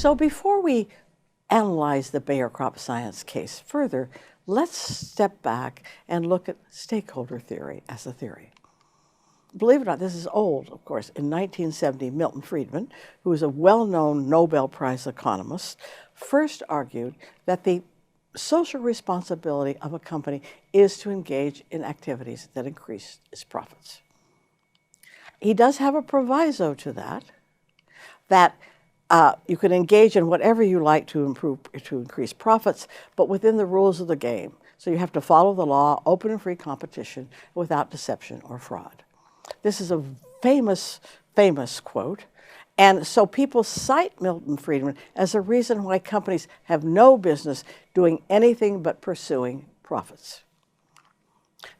So before we analyze the Bayer crop science case further, let's step back and look at stakeholder theory as a theory. Believe it or not, this is old, of course. In 1970, Milton Friedman, who was a well-known Nobel Prize economist, first argued that the social responsibility of a company is to engage in activities that increase its profits. He does have a proviso to that you can engage in whatever you like to increase profits, but within the rules of the game. So you have to follow the law, open and free competition, without deception or fraud. This is a famous, famous quote. And so people cite Milton Friedman as a reason why companies have no business doing anything but pursuing profits.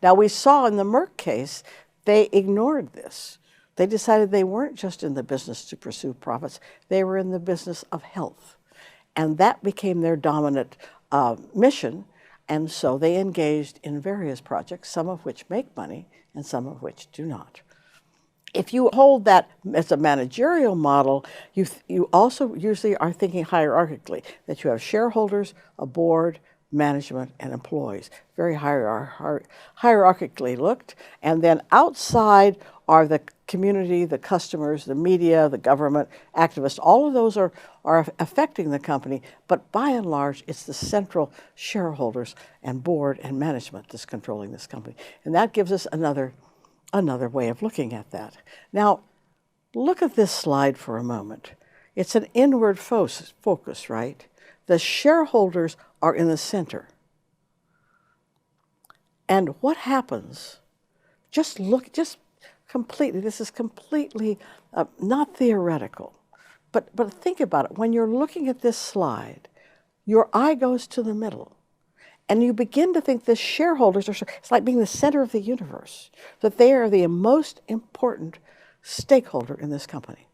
Now, we saw in the Merck case, they ignored this. They decided they weren't just in the business to pursue profits, they were in the business of health. And that became their dominant mission. And so they engaged in various projects, some of which make money and some of which do not. If you hold that as a managerial model, you also usually are thinking hierarchically, that you have shareholders, a board, management, and employees. Very hierarchically looked. And then outside are the community, the customers, the media, the government, activists. All of those are affecting the company, but by and large, it's the central shareholders and board and management that's controlling this company. And that gives us another way of looking at that. Now, look at this slide for a moment. It's an inward focus, right? The shareholders are in the center. And what happens? Just completely, this is completely not theoretical, but think about it. When you're looking at this slide, your eye goes to the middle. And you begin to think the shareholders it's like being the center of the universe, that they are the most important stakeholder in this company.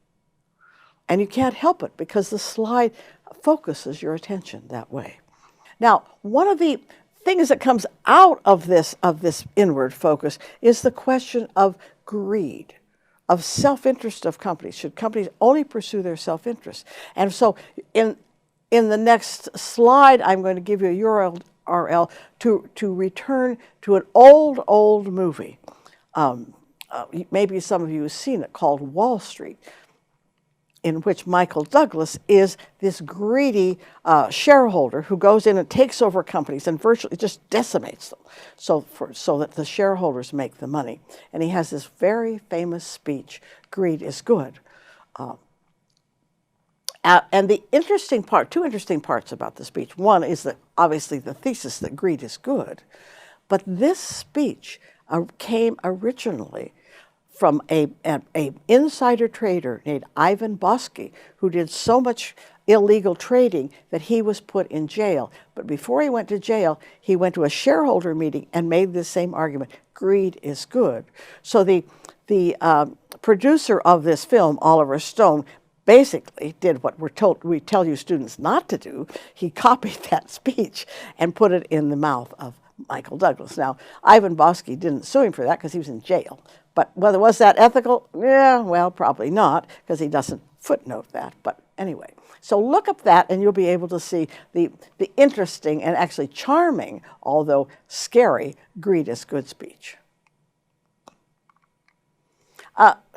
And you can't help it because the slide focuses your attention that way. Now, one of the things that comes out of this inward focus is the question of greed, of self-interest of companies. Should companies only pursue their self-interest? And so in the next slide, I'm going to give you a URL to return to an old movie. Maybe some of you have seen it, called Wall Street, in which Michael Douglas is this greedy shareholder who goes in and takes over companies and virtually just decimates them so that the shareholders make the money. And he has this very famous speech, "Greed is good." And the interesting part, two interesting parts about the speech. One is that obviously the thesis that greed is good, but this speech came originally from an insider trader named Ivan Bosky, who did so much illegal trading that he was put in jail. But before he went to jail, he went to a shareholder meeting and made this same argument: greed is good. So the producer of this film, Oliver Stone, basically did what we tell you students not to do. He copied that speech and put it in the mouth of Michael Douglas. Now, Ivan Bosky didn't sue him for that because he was in jail. But whether was that ethical? Yeah, well, probably not, because he doesn't footnote that. But anyway, so look up that and you'll be able to see the interesting and actually charming, although scary, greed is good speech.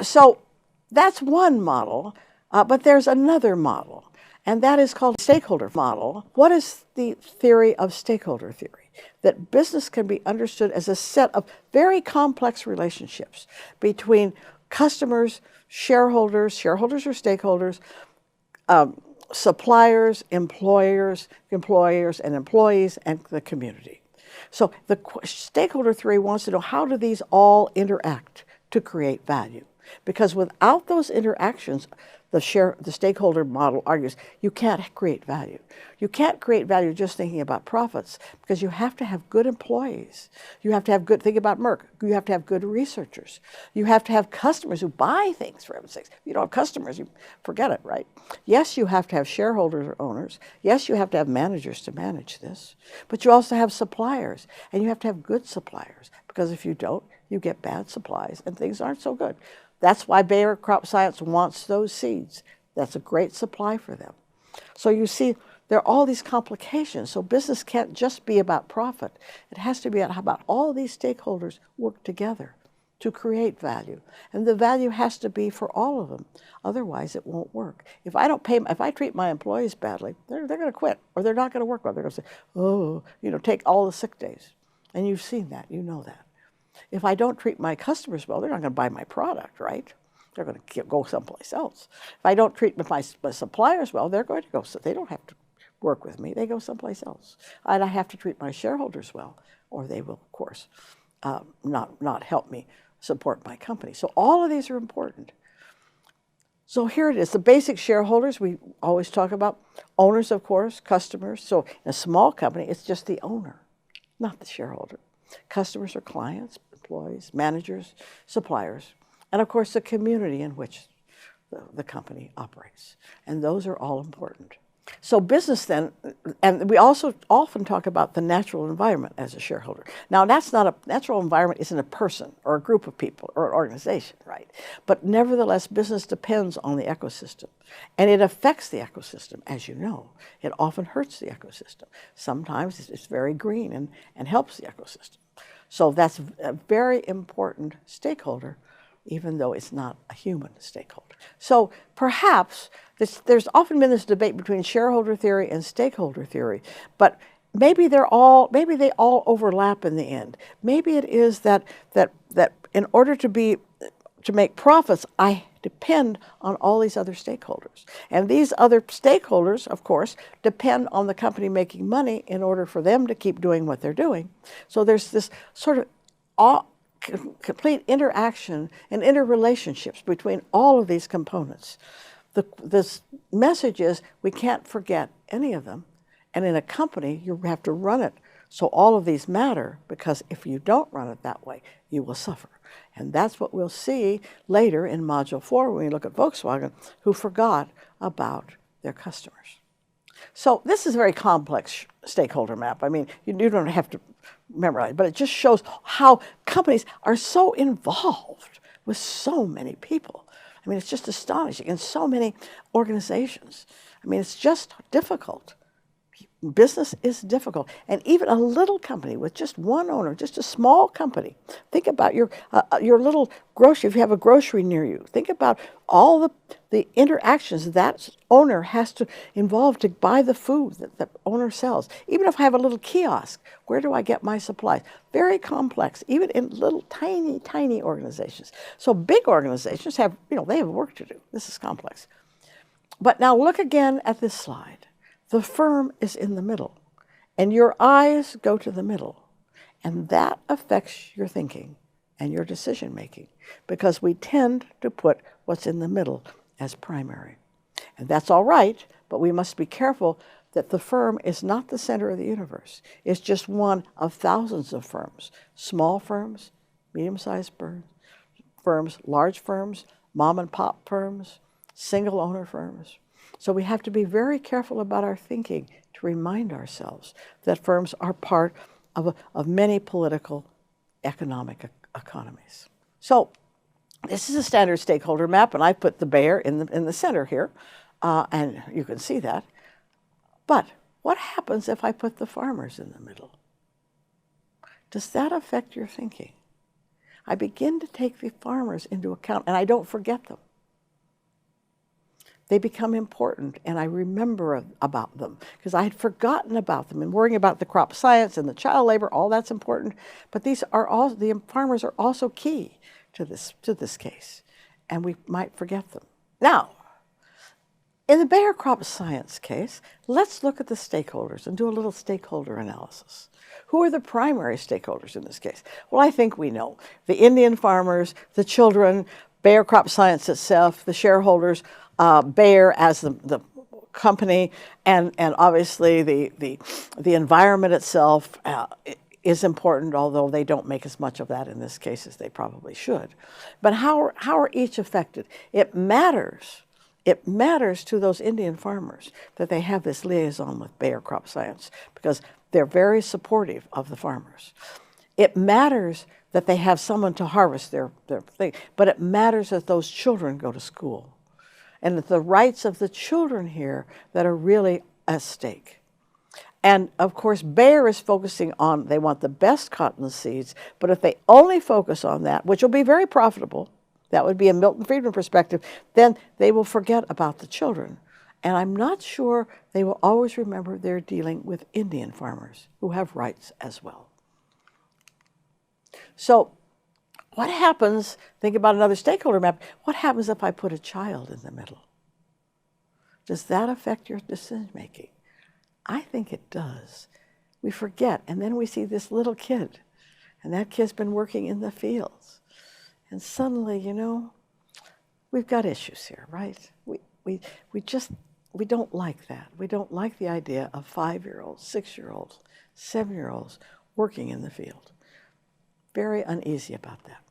So that's one model. But there's another model, and that is called stakeholder model. What is the theory of stakeholder theory? That business can be understood as a set of very complex relationships between customers, shareholders or stakeholders, suppliers, employers and employees, and the community. So the stakeholder theory wants to know, how do these all interact to create value? Because without those interactions, the stakeholder model argues, you can't create value. You can't create value just thinking about profits, because you have to have good employees. You have to have think about Merck, you have to have good researchers. You have to have customers who buy things, for heaven's sakes. If you don't have customers, you forget it, right? Yes, you have to have shareholders or owners. Yes, you have to have managers to manage this. But you also have suppliers, and you have to have good suppliers, because if you don't, you get bad supplies and things aren't so good. That's why Bayer Crop Science wants those seeds. That's a great supply for them. So you see, there are all these complications. So business can't just be about profit. It has to be about all these stakeholders work together to create value. And the value has to be for all of them. Otherwise, it won't work. If I treat my employees badly, they're going to quit, or they're not going to work well. They're going to say, oh, take all the sick days. And you've seen that. You know that. If I don't treat my customers well, they're not going to buy my product, right? They're going to go someplace else. If I don't treat my suppliers well, they're going to go. So they don't have to work with me. They go someplace else. And I have to treat my shareholders well, or they will, of course, not help me support my company. So all of these are important. So here it is. The basic shareholders, we always talk about owners, of course, customers. So in a small company, it's just the owner, not the shareholder. Customers are clients, employees, managers, suppliers, and of course the community in which the company operates. And those are all important. So business then, and we also often talk about the natural environment as a shareholder. Now natural environment isn't a person or a group of people or an organization, right? But nevertheless, business depends on the ecosystem. And it affects the ecosystem, as you know. It often hurts the ecosystem. Sometimes it's very green and helps the ecosystem. So that's a very important stakeholder, even though it's not a human stakeholder. So perhaps there's often been this debate between shareholder theory and stakeholder theory, but maybe they all overlap in the end. Maybe it is that in order to make profits, I depend on all these other stakeholders. And these other stakeholders, of course, depend on the company making money in order for them to keep doing what they're doing. So there's this sort of complete interaction and interrelationships between all of these components. This message is we can't forget any of them. And in a company, you have to run it so all of these matter, because if you don't run it that way, you will suffer. And that's what we'll see later in Module 4 when we look at Volkswagen, who forgot about their customers. So this is a very complex stakeholder map. I mean, you don't have to memorize, but it just shows how companies are so involved with so many people. I mean, it's just astonishing. In so many organizations. I mean, it's just difficult. Business is difficult. And even a little company with just one owner, just a small company. Think about your little grocery, if you have a grocery near you. Think about all the interactions that owner has to involve to buy the food that the owner sells. Even if I have a little kiosk, where do I get my supplies? Very complex, even in little tiny organizations. So big organizations have, they have work to do. This is complex. But now look again at this slide. The firm is in the middle, and your eyes go to the middle, and that affects your thinking and your decision making, because we tend to put what's in the middle as primary. And that's all right, but we must be careful that the firm is not the center of the universe. It's just one of thousands of firms, small firms, medium-sized firms, large firms, mom and pop firms, single owner firms. So we have to be very careful about our thinking to remind ourselves that firms are part of many political, economic economies. So this is a standard stakeholder map, and I put the bear in the center here, and you can see that. But what happens if I put the farmers in the middle? Does that affect your thinking? I begin to take the farmers into account, and I don't forget them. They become important, and I remember about them because I had forgotten about them and worrying about the crop science and the child labor. All that's important, but these are all the farmers are also key to this case, and we might forget them. Now, in the Bayer crop science case, let's look at the stakeholders and do a little stakeholder analysis. Who are the primary stakeholders in this case? Well, I think we know the Indian farmers, the children, Bayer crop science itself, the shareholders. Bayer as the company, and obviously the environment itself is important, although they don't make as much of that in this case as they probably should. But how are each affected? It matters to those Indian farmers that they have this liaison with Bayer Crop Science because they're very supportive of the farmers. It matters that they have someone to harvest their thing, but it matters that those children go to school. And it's the rights of the children here that are really at stake. And of course, Bayer is focusing on, they want the best cotton seeds, but if they only focus on that, which will be very profitable, that would be a Milton Friedman perspective, then they will forget about the children. And I'm not sure they will always remember they're dealing with Indian farmers who have rights as well. So what happens, think about another stakeholder map, what happens if I put a child in the middle? Does that affect your decision making? I think it does. We forget, and then we see this little kid, and that kid's been working in the fields. And suddenly, you know, we've got issues here, right? We don't like that. We don't like the idea of 5-year-olds, 6-year-olds, 7-year-olds working in the field. Very uneasy about that.